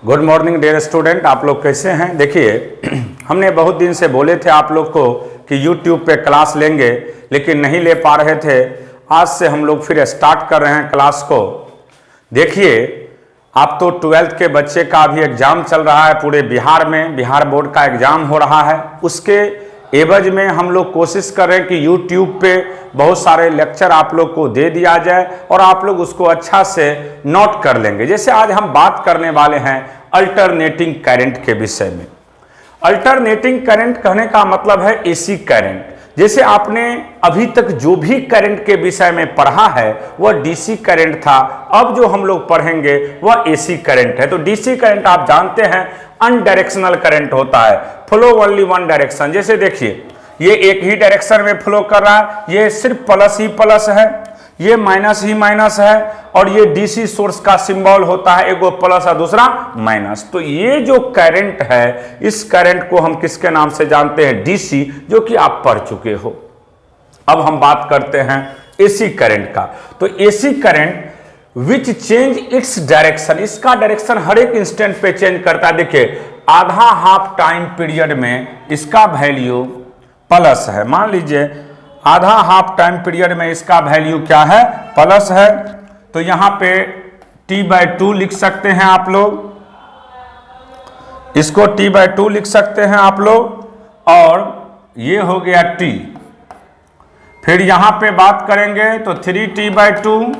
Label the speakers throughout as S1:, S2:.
S1: Good morning dear student, आप लोग कैसे हैं। देखिए हमने बहुत दिन से बोले थे आप लोग को कि YouTube पे क्लास लेंगे, लेकिन नहीं ले पा रहे थे। आज से हम लोग फिर स्टार्ट कर रहे हैं क्लास को। देखिए आप तो 12th के बच्चे का अभी एग्ज़ाम चल रहा है पूरे बिहार में, बिहार बोर्ड का एग्ज़ाम हो रहा है। उसके एवज में हम लोग कोशिश कर रहे हैं कि YouTube पे बहुत सारे लेक्चर आप लोग को दे दिया जाए और आप लोग उसको अच्छा से नोट कर लेंगे। जैसे आज हम बात करने वाले हैं अल्टरनेटिंग करंट के विषय में। अल्टरनेटिंग करंट कहने का मतलब है एसी करंट। जैसे आपने अभी तक जो भी करंट के विषय में पढ़ा है वह डीसी करंट था, अब जो हम लोग पढ़ेंगे वह एसी करंट है। तो डीसी करंट आप जानते हैं अनडायरेक्शनल करंट होता है, फ्लो ओनली वन डायरेक्शन। जैसे देखिए ये एक ही डायरेक्शन में फ्लो कर रहा है, ये सिर्फ प्लस ही प्लस है, ये माइनस ही माइनस है, और ये डीसी सोर्स का सिंबल होता है, एक वो प्लस और दूसरा माइनस। तो ये जो करंट है, इस करंट को हम किसके नाम से जानते हैं? डीसी, जो कि आप पढ़ चुके हो। अब हम बात करते हैं एसी करंट का। तो AC current which change its direction, इसका डायरेक्शन हर एक इंस्टेंट पे चेंज करता है। देखिए आधा हाफ टाइम पीरियड में इसका वैल्यू प्लस है, मान लीजिए आधा हाफ टाइम पीरियड में इसका वैल्यू क्या है? प्लस है। तो यहां पे t/2 लिख सकते हैं आप लोग, इसको t/2 लिख सकते हैं आप लोग, और ये हो गया t। फिर यहां पे बात करेंगे तो 3t/2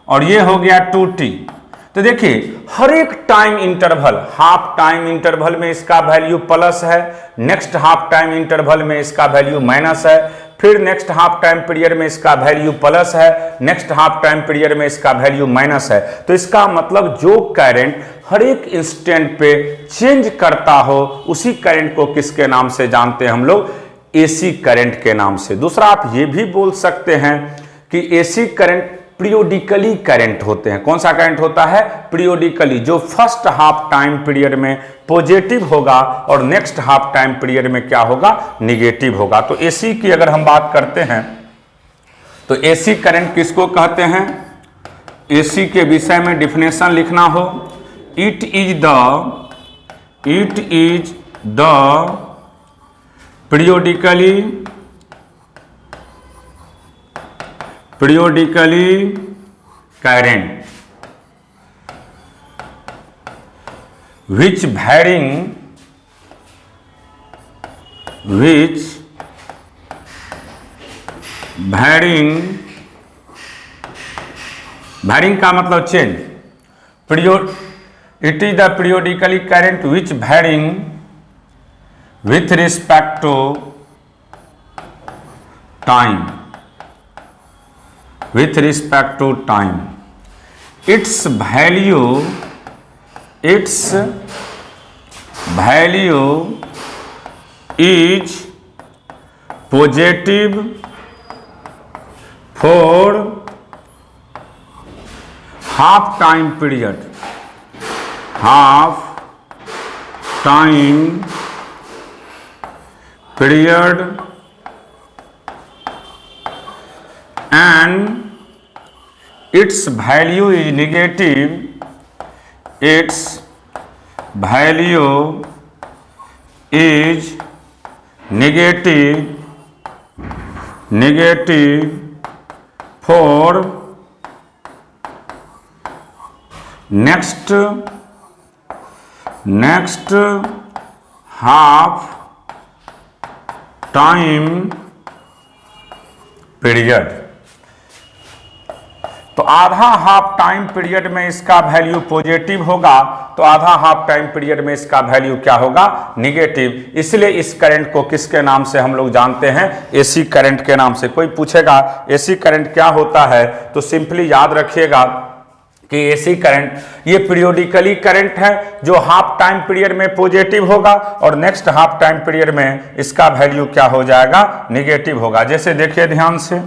S1: और ये हो गया 2t। तो देखिए हर एक time interval, half time interval में इसका वैल्यू प्लस है, नेक्स्ट हाफ टाइम इंटरवल में इसका वैल्यू माइनस है, फिर नेक्स्ट हाफ टाइम पीरियड में इसका वैल्यू प्लस है, नेक्स्ट हाफ टाइम पीरियड में इसका वैल्यू माइनस है। तो इसका मतलब जो करंट हर एक इंस्टेंट पे चेंज करता हो, उसी करंट को किसके नाम से जानते हैं हम लोग? एसी करंट के नाम से। दूसरा आप ये भी बोल सकते हैं कि एसी करंट पीरियोडिकली करंट होते हैं। कौन सा करंट होता है? पीरियोडिकली, जो फर्स्ट हाफ टाइम पीरियड में पॉजिटिव होगा और नेक्स्ट हाफ टाइम पीरियड में क्या होगा? निगेटिव होगा। तो एसी की अगर हम बात करते हैं तो एसी करंट किसको कहते हैं? एसी के विषय में डिफिनेशन लिखना हो, it is the periodically current which varying का मतलब change. it is the periodically current which varying with respect to time, with respect to time, its value is positive for half time period, and its value is negative, for next half time period। तो आधा half time period में इसका value positive होगा, तो आधा half time period में इसका value क्या होगा? निगेटिव। इसलिए इस करंट को किसके नाम से हम लोग जानते हैं? एसी करंट के नाम से। कोई पूछेगा एसी करंट क्या होता है, तो सिंपली याद रखिएगा कि एसी करंट ये पीरियोडिकली करंट है, जो हाफ टाइम पीरियड में पॉजिटिव होगा और नेक्स्ट हाफ टाइम पीरियड में इसका वैल्यू क्या हो जाएगा? निगेटिव होगा। जैसे देखिए ध्यान से,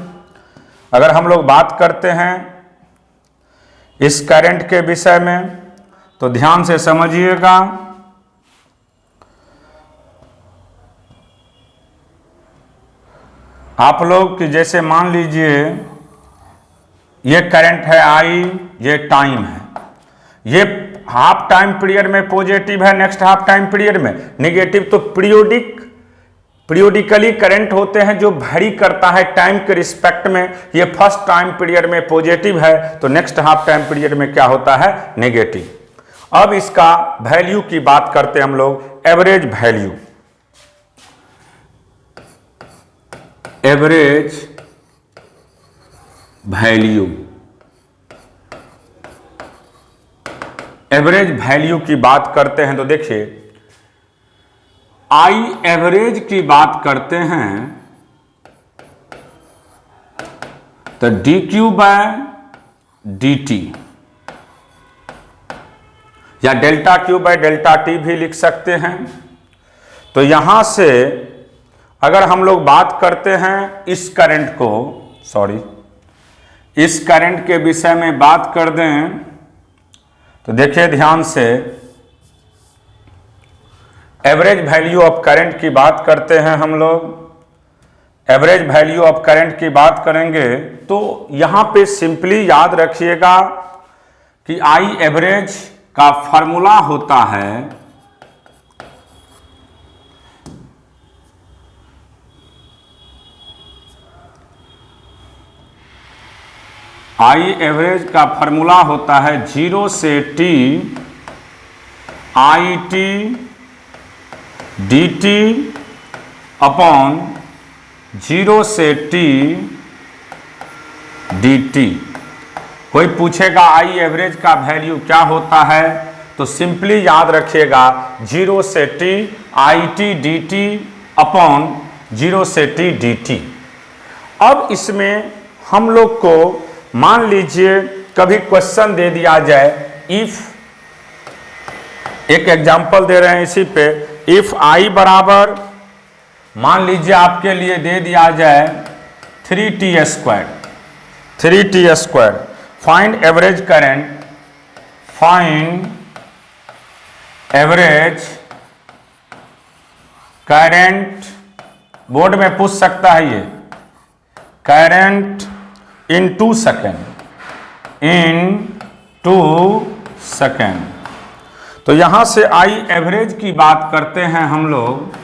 S1: अगर हम लोग बात करते हैं इस करंट के विषय में, तो ध्यान से समझिएगा। आप लोग कि जैसे मान लीजिए ये करंट है आई, ये टाइम है, ये हाफ टाइम पीरियड में पॉजिटिव है, नेक्स्ट हाफ टाइम पीरियड में नेगेटिव। तो पीरियोडिकली करंट होते हैं जो वैरी करता है टाइम के रिस्पेक्ट में। ये फर्स्ट टाइम पीरियड में पॉजिटिव है तो नेक्स्ट हाफ टाइम पीरियड में क्या होता है, नेगेटिव। अब इसका वैल्यू की बात करते हैं हम लोग, average value. Average value, average value की बात करते हैं तो देखिए आई एवरेज की बात करते हैं तो d q by d t या delta q by delta t भी लिख सकते हैं। तो यहां से अगर हम लोग बात करते हैं इस करंट को, इस करंट के विषय में बात कर दें तो देखिए ध्यान से, एवरेज वैल्यू ऑफ करंट की बात करते हैं हम लोग। एवरेज वैल्यू ऑफ करंट की बात करेंगे तो यहां पे सिंपली याद रखिएगा कि आई एवरेज का फॉर्मूला होता है आई एवरेज का फॉर्मूला होता है 0 से t I T d t upon 0 से t डी टी। कोई पूछेगा आई एवरेज का वैल्यू क्या होता है तो सिंपली याद रखिएगा 0 से t I T d t upon 0 से t डी टी। अब इसमें हम लोग को मान लीजिए कभी क्वेश्चन दे दिया जाए, इफ, एक एग्जांपल दे रहे हैं इसी पे, इफ आई बराबर मान लीजिए आपके लिए दे दिया जाए 3t square, 3t square, find average current, find average current, board में पूछ सकता है ये, current in 2 second, in 2 second. तो यहां से आई एवरेज की बात करते हैं हम लोग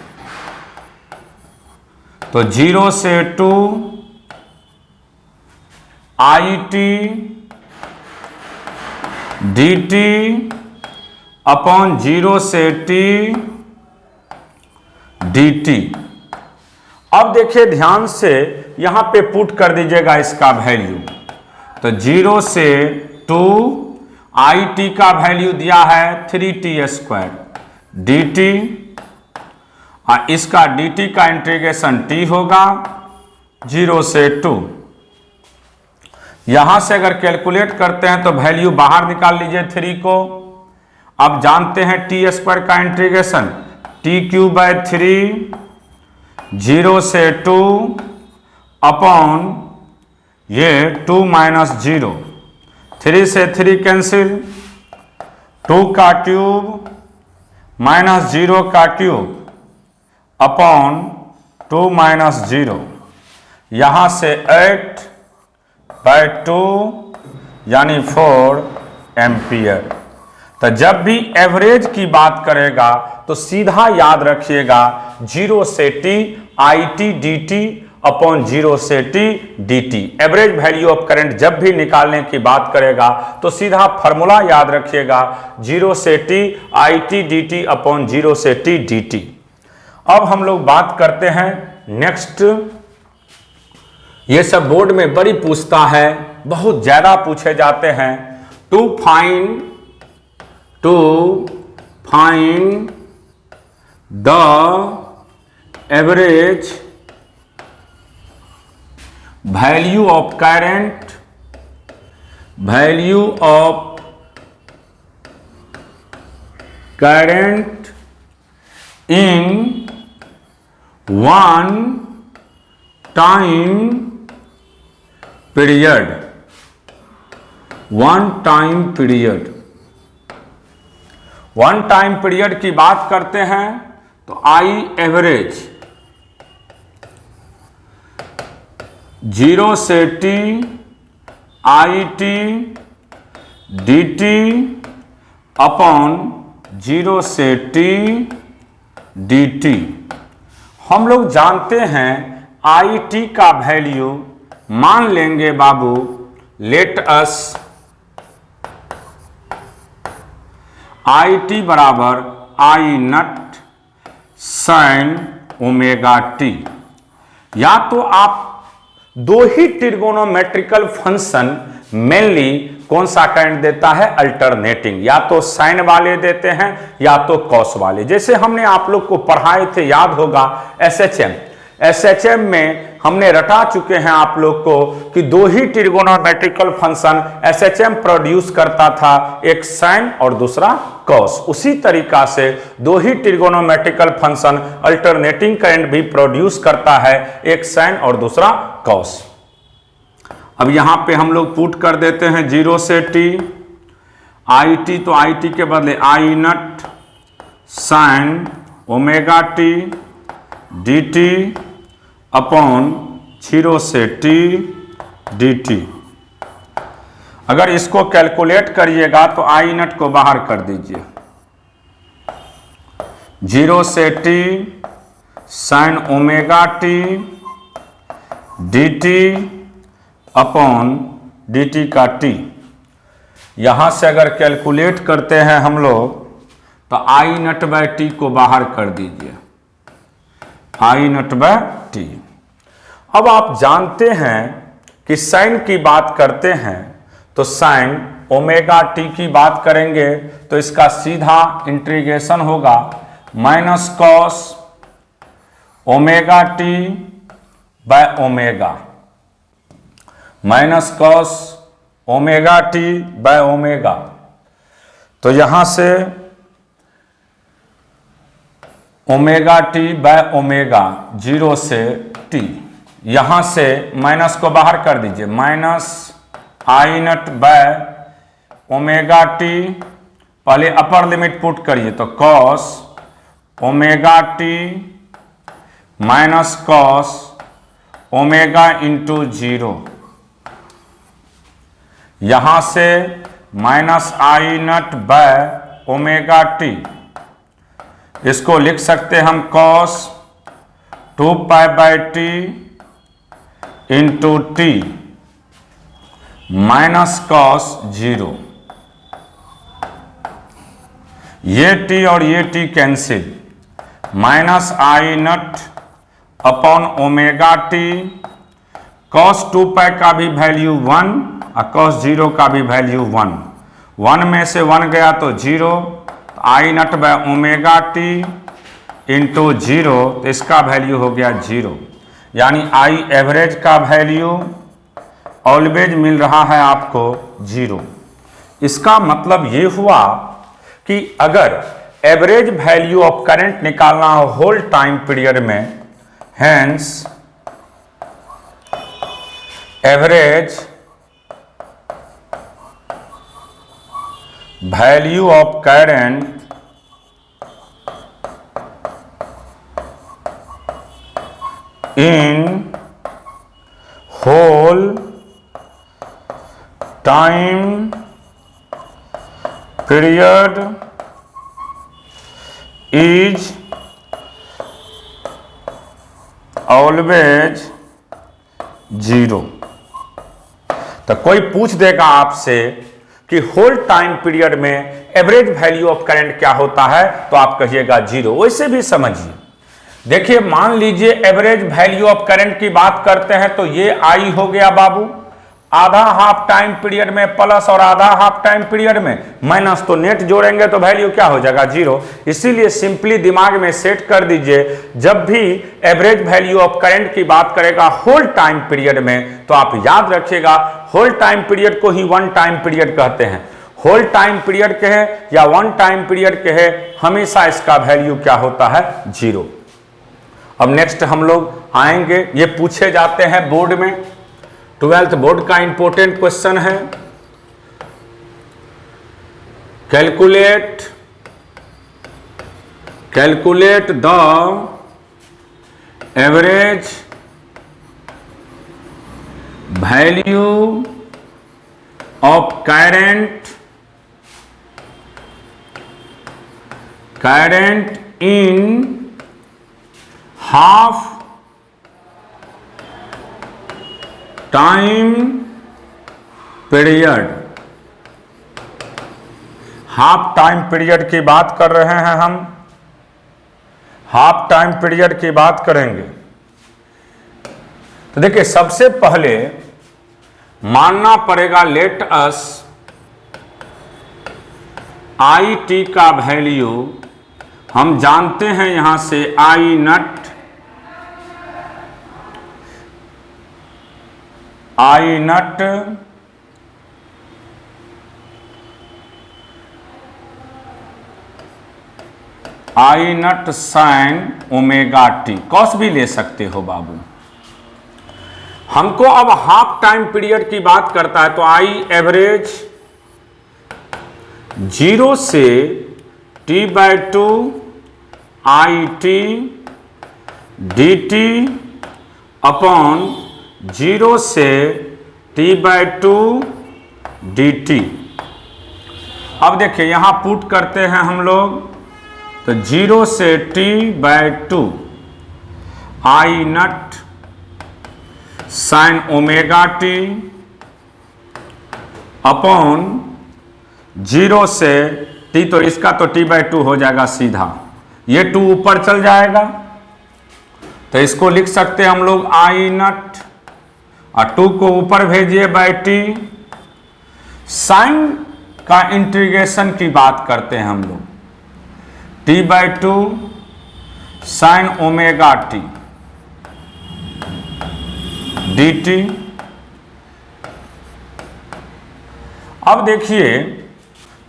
S1: तो 0 से 2 I T d t upon 0 से t डी टी। अब देखिए ध्यान से यहां पे पुट कर दीजिएगा इसका वैल्यू। तो 0 से 2 आई टी का वैल्यू दिया है 3t स्क्वायर डी टी, और इसका डी टी का इंटीग्रेशन t होगा 0 से 2। यहां से अगर कैलकुलेट करते हैं तो वैल्यू बाहर निकाल लीजिए 3 को। अब जानते हैं टी स्क्वायर का इंटीग्रेशन टी क्यूब बाय 3 0 से 2 अपॉन ये 2 माइनस 0, 3 से 3 कैंसिल, 2 का क्यूब माइनस 0 का क्यूब अपॉन 2 माइनस 0, यहाँ से 8 बाय 2 यानी 4 एम्पियर। तो जब भी एवरेज की बात करेगा तो सीधा याद रखिएगा 0 से t I T d t upon 0 से t D T. Average value of current जब भी निकालने की बात करेगा तो सीधा फॉर्मूला याद रखिएगा 0 से t I T d t upon 0 से t डी टी। अब हम लोग बात करते हैं नेक्स्ट, ये सब बोर्ड में बड़ी पूछता है, बहुत ज्यादा पूछे जाते हैं। To find the average value of current, value of current in 1 time period, 1 time period. 1 time period की बात करते हैं तो आई एवरेज 0 से t I T d t upon 0 से t dt। हम लोग जानते हैं आई टी का वैल्यू मान लेंगे बाबू, लेट अस आई टी बराबर आई नट साइन ओमेगा टी। या तो आप दो ही ट्रिगोनोमेट्रिकल फंक्शन मेनली कौन सा करंट देता है, अल्टरनेटिंग, या तो साइन वाले देते हैं या तो कॉस वाले। जैसे हमने आप लोग को पढ़ाए थे, याद होगा एसएचएम में हमने रटा चुके हैं आप लोग को कि दो ही ट्रिगोनोमेट्रिकल फंक्शन एसएचएम प्रोड्यूस करता था, एक साइन और दूसरा कॉस। उसी तरीका से दो ही ट्रिगोनोमेट्रिकल फंक्शन अल्टरनेटिंग करंट भी प्रोड्यूस करता है, एक साइन और दूसरा कॉस। अब यहां पे हम लोग पुट कर देते हैं 0 से t आई टी, तो आई टी के बदले i naught sine omega t d t upon 0 से t dt। अगर इसको कैलकुलेट करिएगा तो आई नट को बाहर कर दीजिए, 0 से t sign omega T dt upon dt का t। यहां से अगर कैलकुलेट करते हैं हम लोग तो आई नट बाय टी को बाहर कर दीजिए, आई नट बाय टी। अब आप जानते हैं कि साइन की बात करते हैं तो साइन ओमेगा टी की बात करेंगे तो इसका सीधा इंटीग्रेशन होगा minus cos omega t by omega, minus cos omega t by omega. तो यहां से ओमेगा टी बाय ओमेगा 0 से t, यहां से माइनस को बाहर कर दीजिए, minus I naught by omega t. पहले अपर लिमिट पुट करिए तो cos omega t minus cos omega into 0। यहां से minus I naught by omega t, इसको लिख सकते हम cos 2 pi by t into t minus cos 0। ये टी और ये t cancel, minus I naught upon omega t. Cos 2 pi का भी वैल्यू 1 और कॉस 0 का भी वैल्यू 1, 1 में से 1 गया तो 0, आई naught by omega t into 0, तो इसका वैल्यू हो गया 0। यानी आई एवरेज का वैल्यू ऑलवेज मिल रहा है आपको 0। इसका मतलब ये हुआ कि अगर एवरेज वैल्यू ऑफ करंट निकालना हो होल टाइम पीरियड में, hence average value of current in whole time period is always 0। तो कोई पूछ देगा आपसे कि होल टाइम पीरियड में एवरेज वैल्यू ऑफ करंट क्या होता है, तो आप कहिएगा 0। वैसे भी समझिए, देखिए मान लीजिए एवरेज वैल्यू ऑफ करंट की बात करते हैं तो ये आई हो गया बाबू, आधा हाफ टाइम पीरियड में प्लस और आधा हाफ टाइम पीरियड में माइनस, तो नेट जोड़ेंगे तो वैल्यू क्या हो जाएगा 0। इसीलिए सिंपली दिमाग में सेट कर दीजिए, जब भी एवरेज वैल्यू ऑफ करंट की बात करेगा होल टाइम पीरियड में तो आप याद रखिएगा होल टाइम पीरियड को ही वन टाइम पीरियड कहते हैं। होल टाइम पीरियड कहे या वन टाइम पीरियड कहे, हमेशा इसका वैल्यू क्या होता है 0। अब नेक्स्ट हम लोग आएंगे, ये पूछे जाते हैं बोर्ड में, 12th बोर्ड का इंपॉर्टेंट क्वेश्चन है। Calculate the average value of current current in half time period. Half time period की बात कर रहे हैं हम, हाफ टाइम पीरियड की बात करेंगे। तो देखिए सबसे पहले मानना पड़ेगा, लेट अस आई टी का वैल्यू हम जानते हैं यहां से i naught sine omega t, cos भी ले सकते हो बाबू। हमको अब हाफ टाइम पीरियड की बात करता है तो आई एवरेज 0 से t/2 I T d t upon 0 से t/2 डी टी। अब देखिए यहां पुट करते हैं हम लोग, तो 0 से t/2 आई naught sine omega T upon 0 से t, तो इसका तो t/2 हो जाएगा सीधा, ये 2 ऊपर चल जाएगा तो इसको लिख सकते हैं हम लोग आई नट, और 2 को ऊपर भेजिए बाई टी। साइन का इंटीग्रेशन की बात करते हैं हम लोग, t/2 sign omega t d T. अब देखिए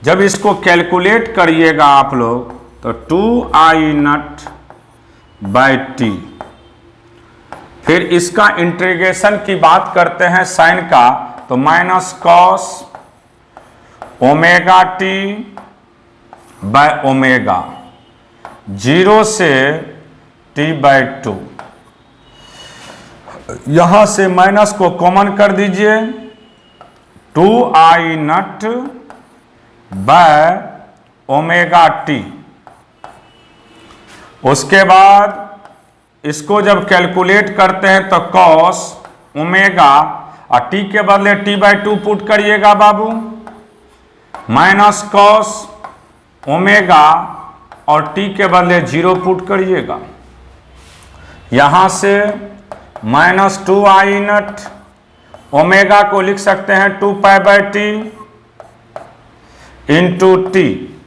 S1: जब इसको कैलकुलेट करिएगा आप लोग तो 2 आई नट बाई टी, फिर इसका इंटीग्रेशन की बात करते हैं साइन का, तो minus cos omega t by omega 0 से t/2। यहां से माइनस को कॉमन कर दीजिए, 2 आई नट बाय ओमेगा टी। उसके बाद इसको जब कैलकुलेट करते हैं तो कॉस ओमेगा, और टी के बदले t/2 पुट करिएगा बाबू, माइनस कॉस ओमेगा और t के बदले 0 पुट करिएगा। यहां से -2 आई नट, ओमेगा को लिख सकते हैं 2π/t इंटू टी।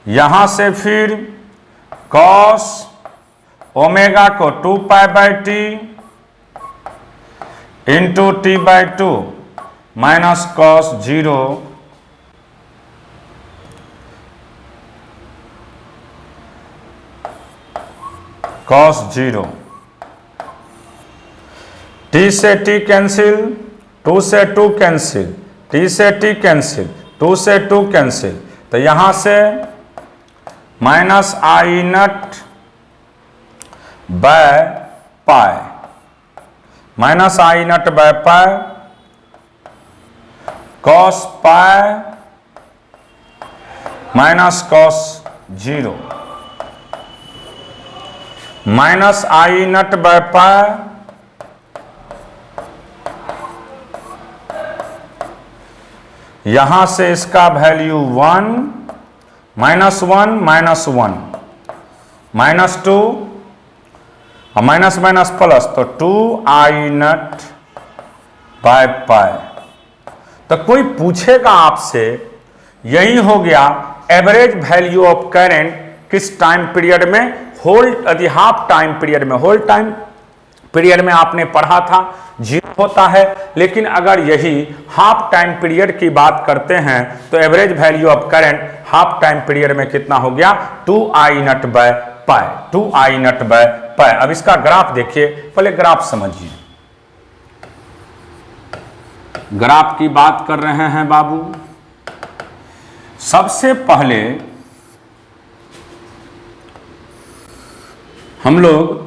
S1: यहां से फिर कॉस ओमेगा को 2π/t into t/2 minus cos 0 cos 0। t से t कैंसिल, 2 से 2 कैंसिल, t से t कैंसिल, 2 से 2 कैंसिल, तो यहां से minus I naught by pi, minus I naught by pi cos pi minus cos 0, minus I naught by pi यहां से इसका वैल्यू 1 -1 -1 -2 और माइनस माइनस प्लस, तो 2 आई नट बाय पाई। तो कोई पूछेगा आपसे, यही हो गया एवरेज वैल्यू ऑफ करंट किस टाइम पीरियड में, होल्ड यदि हाफ टाइम पीरियड में, होल्ड टाइम पीरियड में आपने पढ़ा था 0 होता है, लेकिन अगर यही हाफ टाइम पीरियड की बात करते हैं तो average value of current half time period में कितना हो गया, 2 आई naught by pi, 2 I naught by पाई। अब इसका ग्राफ देखिए, पहले ग्राफ समझिए। ग्राफ की बात कर रहे हैं बाबू। सबसे पहले हम लोग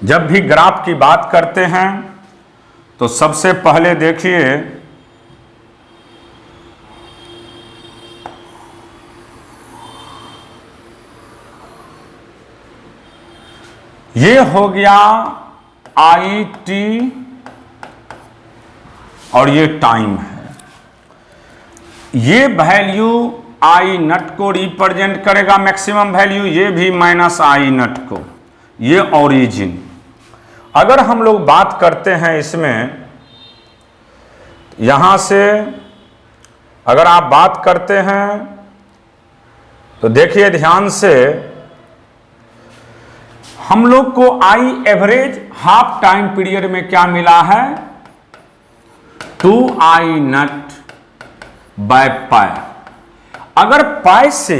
S1: जब भी ग्राफ की बात करते हैं तो सबसे पहले देखिए ये हो गया आई टी और ये टाइम है। ये वैल्यू आई नट को रिप्रेजेंट करेगा मैक्सिमम वैल्यू, ये भी माइनस आई नट को, ये ओरिजिन। अगर हम लोग बात करते हैं इसमें, यहां से अगर आप बात करते हैं तो देखिए ध्यान से, हम लोग को I average half time period में क्या मिला है, 2 आई नट बाय पाई। अगर पाई से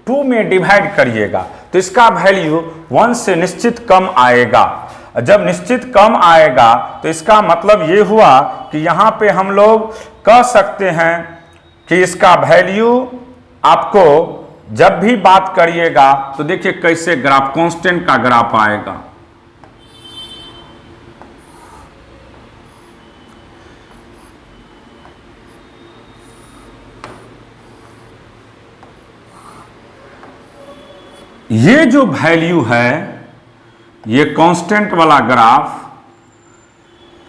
S1: 2 में डिवाइड करिएगा तो इसका वैल्यू 1 से निश्चित कम आएगा। जब निश्चित कम आएगा तो इसका मतलब ये हुआ कि यहां पे हम लोग कह सकते हैं कि इसका वैल्यू आपको जब भी बात करिएगा तो देखिए कैसे ग्राफ, कांस्टेंट का ग्राफ आएगा। ये जो वैल्यू है, ये कांस्टेंट वाला ग्राफ,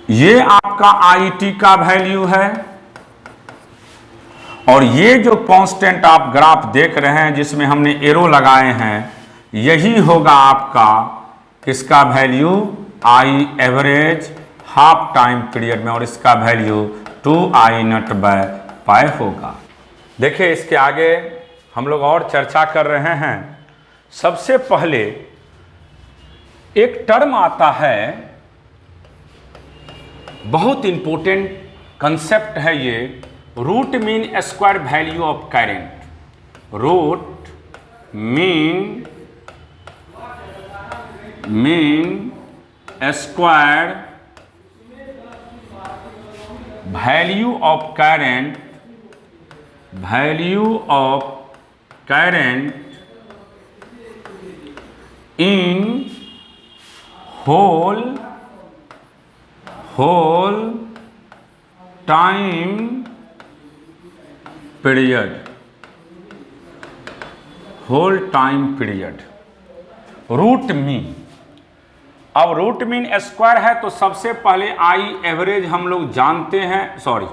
S1: ये आपका आईटी का वैल्यू है, और ये जो कांस्टेंट आप ग्राफ देख रहे हैं जिसमें हमने एरो लगाए हैं, यही होगा आपका इसका value I average half time period में, और इसका वैल्यू 2 आई नट बाय पाई होगा। देखिए इसके आगे हम लोग और चर्चा कर रहे हैं। सबसे पहले एक टर्म आता है, बहुत इंपॉर्टेंट कंसेप्ट है ये, root mean square value of current. Root mean square value of current, in whole time period, whole time period. Root mean, अब रूट मीन स्क्वायर है तो सबसे पहले आई एवरेज हम लोग जानते हैं, सॉरी,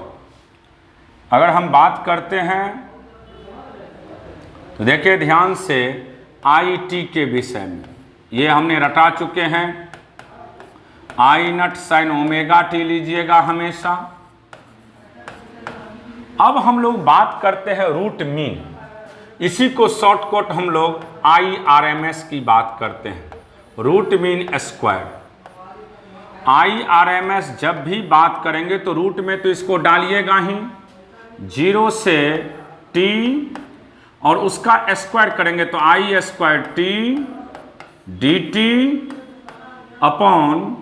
S1: अगर हम बात करते हैं तो देखिए ध्यान से आई टी के विषय में, ये हमने रटा चुके हैं। आई नट साइन ओमेगा टी लीजिएगा हमेशा। अब हम लोग बात करते हैं रूट मीन, इसी को शॉर्टकट हम लोग आई आर एम एस की बात करते हैं। Root mean square I R M S जब भी बात करेंगे तो रूट में तो इसको डालिएगा ही, 0 से टी और उसका स्क्वायर करेंगे तो i square t d t upon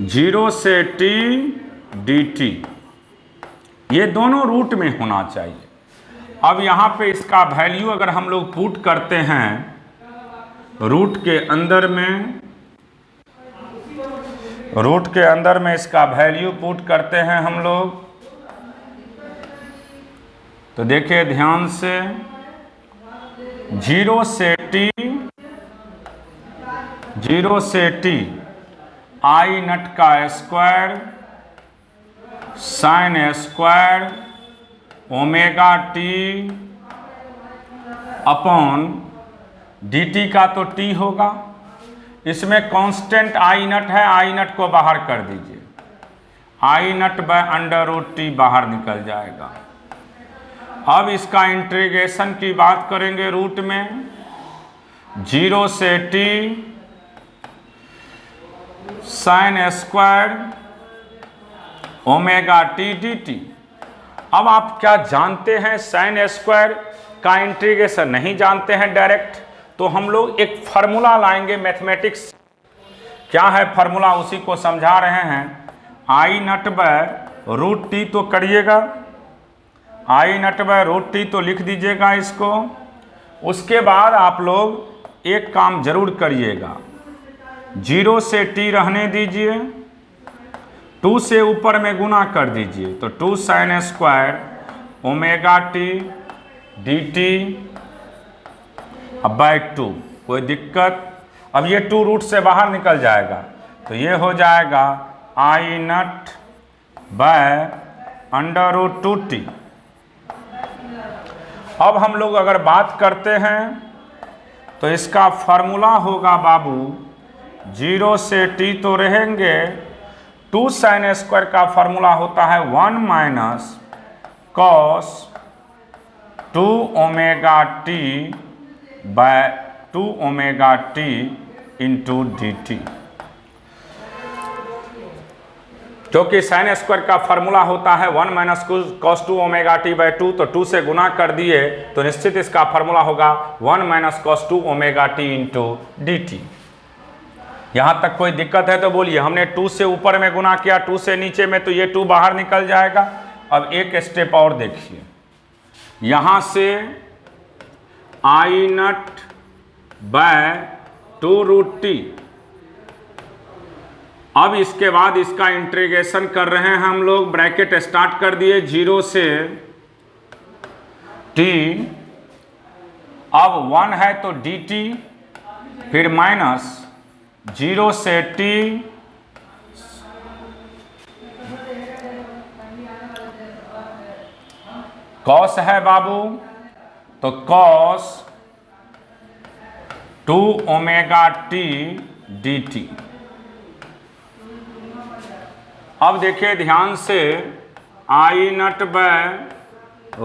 S1: 0 से टी डी टी, ये दोनों रूट में होना चाहिए। अब यहाँ पे इसका वैल्यू अगर हम लोग पुट करते हैं रूट के अंदर में, रूट के अंदर में इसका वैल्यू पुट करते हैं हम लोग, तो देखिए ध्यान से 0 से टी आई नट का square sine square omega T upon D T का तो टी होगा, इसमें कांस्टेंट आई नट है, आई नट को बाहर कर दीजिए, आई naught by under root T बाहर निकल जाएगा। अब इसका इंटीग्रेशन की बात करेंगे रूट में, 0 से T sine square omega t d T. अब आप क्या जानते हैं, साइन स्क्वायर का इंटीग्रेशन नहीं जानते हैं डायरेक्ट, तो हम लोग एक फार्मूला लाएंगे मैथमेटिक्स। क्या है फार्मूला, उसी को समझा रहे हैं। आई नट बाय रूट टी तो करिएगा, आई नट बाय रूट टी तो लिख दीजिएगा इसको। उसके बाद आप लोग एक काम जरूर करिएगा, 0 से टी रहने दीजिए, 2 से ऊपर में गुना कर दीजिए तो 2 sin square omega t d T अब बाई 2, कोई दिक्कत? अब ये 2 रूट से बाहर निकल जाएगा तो ये हो जाएगा आई naught by under root 2t। अब हम लोग अगर बात करते हैं तो इसका फॉर्मूला होगा बाबू 0 से t तो रहेंगे, 2 sin स्क्वायर का फॉर्मूला होता है 1 minus cos 2 omega t by 2 omega t into d t, क्योंकि साइन स्क्वायर का फॉर्मूला होता है 1 minus cos 2 omega t by 2, तो 2 से गुना कर दिए तो निश्चित इसका फॉर्मूला होगा 1 minus cos 2 omega t into d T. यहाँ तक कोई दिक्कत है तो बोलिए। हमने 2 से ऊपर में गुना किया, 2 से नीचे में, तो ये 2 बाहर निकल जाएगा। अब एक स्टेप और देखिए, यहाँ से i naught by 2 root T. अब इसके बाद इसका इंटीग्रेशन कर रहे हैं हम लोग, ब्रैकेट स्टार्ट कर दिए 0 से t, अब 1 है तो dt, फिर माइनस 0 से t कॉस है बाबू, तो cos 2 omega t d T. अब देखिए ध्यान से, i naught by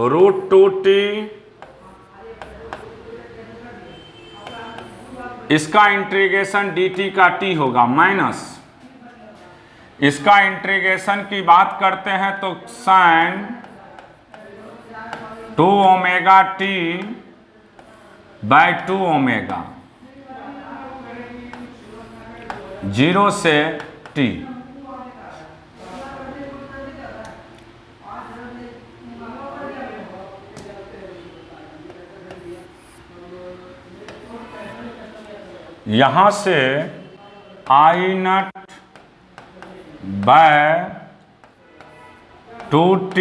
S1: root 2t, इसका इंटीग्रेशन dt का t होगा माइनस, इसका इंटीग्रेशन की बात करते हैं तो sine 2 omega t by 2 omega 0 से t। यहाँ से आई नट बाय 2t,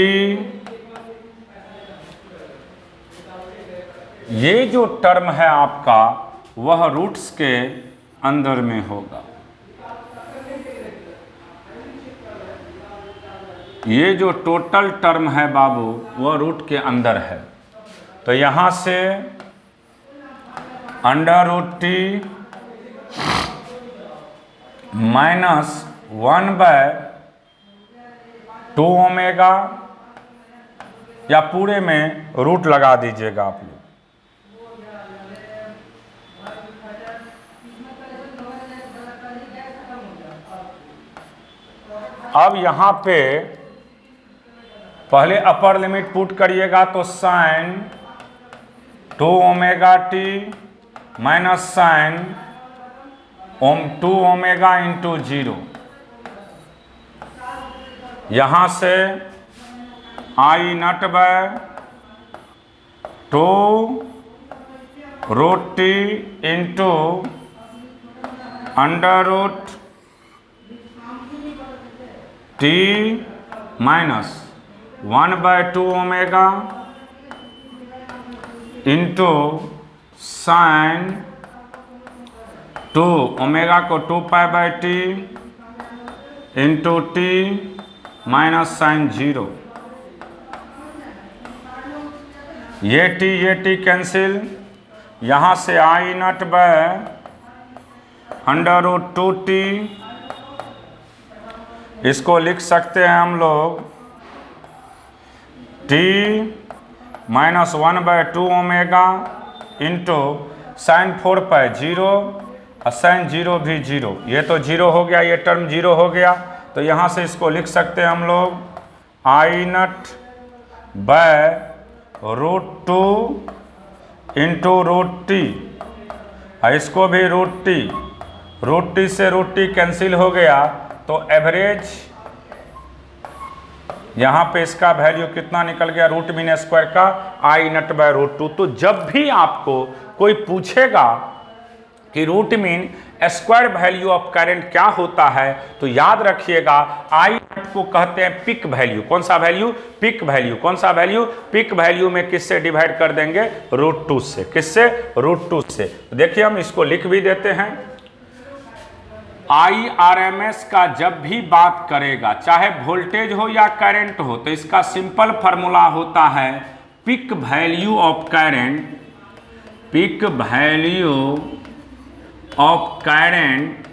S1: ये जो टर्म है आपका वह रूट्स के अंदर में होगा। ये जो टोटल टर्म है बाबू वह रूट के अंदर है, तो यहाँ से under root t minus 1 by 2 omega, या पूरे में रूट लगा दीजिएगा आप लोग। अब यहाँ पे पहले अपर लिमिट पुट करिएगा तो sine 2 omega t minus sine 2 omega into 0, यहाँ से i naught by 2 root t into under root t minus 1 by 2 omega into sine 2 omega को 2 pi by t into t minus sine 0। ये t cancel, यहाँ से i naught by under root 2t, इसको लिख सकते हैं हम लोग t minus 1 by 2 omega into sign 4 पाई 0 और साइन 0 भी 0, ये तो 0 हो गया, ये टर्म 0 हो गया, तो यहाँ से इसको लिख सकते हैं हम लोग i naught by root 2 into root t, और इसको भी रूट टी से रूट टी कैंसिल हो गया, तो एवरेज यहाँ पे इसका वैल्यू कितना निकल गया, रूट मीन स्क्वायर का आई नट बाय रूट 2। तो जब भी आपको कोई पूछेगा कि root mean square value of current क्या होता है, तो याद रखिएगा आई को कहते हैं पिक वैल्यू। कौन सा वैल्यू? Pick value. कौन सा वैल्यू? पिक वैल्यू में किससे डिवाइड कर देंगे? √2 से। किससे? √2 से। तो देखिए हम इसको लिख भी देते हैं। IRMS का जब भी बात करेगा, चाहे वोल्टेज हो या करंट हो, तो इसका सिंपल फार्मूला होता है peak value of current, peak value of current,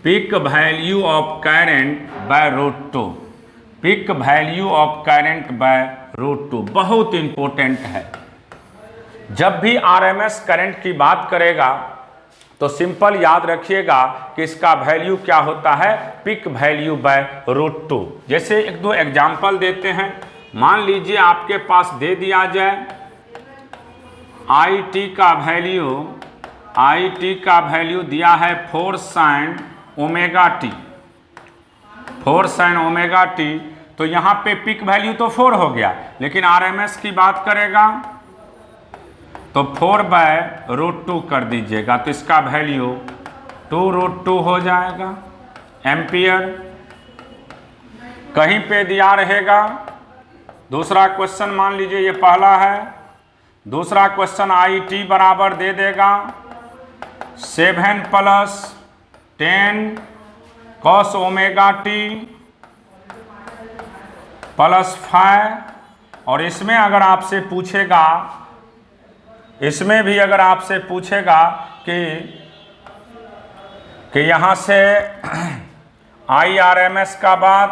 S1: peak value of current by √2, peak value of current by √2। बहुत इंपॉर्टेंट है। जब भी RMS करंट की बात करेगा तो सिंपल याद रखिएगा कि इसका वैल्यू क्या होता है? Peak value by √2। जैसे एक दो एग्जाम्पल देते हैं। मान लीजिए आपके पास दे दिया जाए IT का वैल्यू दिया है 4 sin ω-t, 4 sin ω-t। तो यहाँ पे पिक वैल्यू तो 4 हो गया, लेकिन RMS की बात करेगा तो 4/√2 कर दीजिएगा, तो इसका वैल्यू 2√2 हो जाएगा एम्पियर। कहीं पे दिया रहेगा दूसरा क्वेश्चन, मान लीजिए ये पहला है, दूसरा क्वेश्चन IT बराबर दे देगा 7 + 10 cos ω-t + 5। और इसमें अगर आपसे पूछेगा, इसमें भी अगर आपसे पूछेगा कि यहाँ से IRMS का बात,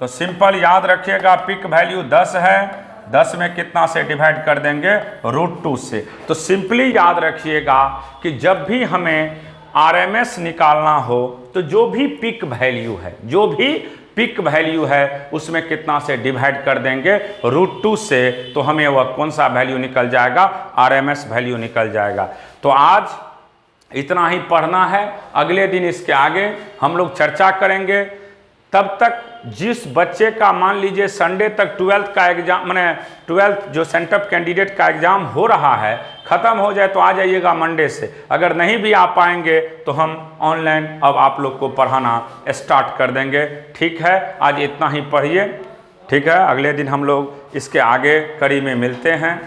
S1: तो सिंपल याद रखिएगा पिक वैल्यू 10 है, 10 में कितना से डिवाइड कर देंगे? √2 से। तो सिंपली याद रखिएगा कि जब भी हमें RMS निकालना हो तो जो भी पिक वैल्यू है, जो भी पिक वैल्यू है, उसमें कितना से डिवाइड कर देंगे? √2 से। तो हमें वह कौन सा वैल्यू निकल जाएगा? RMS वैल्यू निकल जाएगा। तो आज इतना ही पढ़ना है। अगले दिन इसके आगे हम लोग चर्चा करेंगे। तब तक जिस बच्चे का मान लीजिए संडे तक 12th का एग्जाम, माने 12th जो सेंटअप कैंडिडेट का एग्जाम हो रहा है, ख़त्म हो जाए तो आ जाइएगा मंडे से। अगर नहीं भी आ पाएंगे तो हम ऑनलाइन अब आप लोग को पढ़ाना स्टार्ट कर देंगे। ठीक है, आज इतना ही पढ़िए। ठीक है, अगले दिन हम लोग इसके आगे कड़ी में मिलते हैं।